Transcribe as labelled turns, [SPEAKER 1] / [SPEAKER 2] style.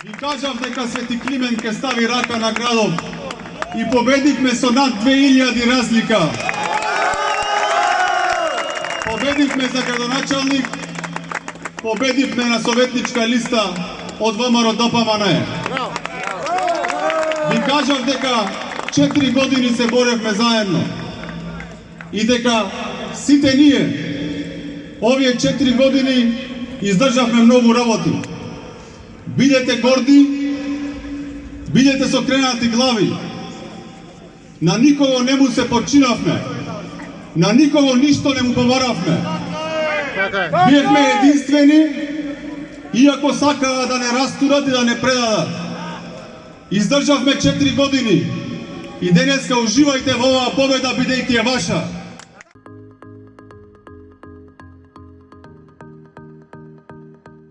[SPEAKER 1] Ви кажав дека Свети Климент ке стави рака на градов и победивме со над 2000 разлика. Победивме за градоначалник, победивме на советничка листа од ВМРО ДПМН. Ви кажав дека 4 години се боревме заедно и дека сите ние овие 4 години издржавме многу работи. Бидете горди, бидете со кренати глави. На никого не му се подчинавме. На никого ништо не му побаравме. Биевме единствени, иако сакаа да не растурат и да не предадат. Издржавме 4 години и денеска уживајте во оваа победа бидејќи е ваша.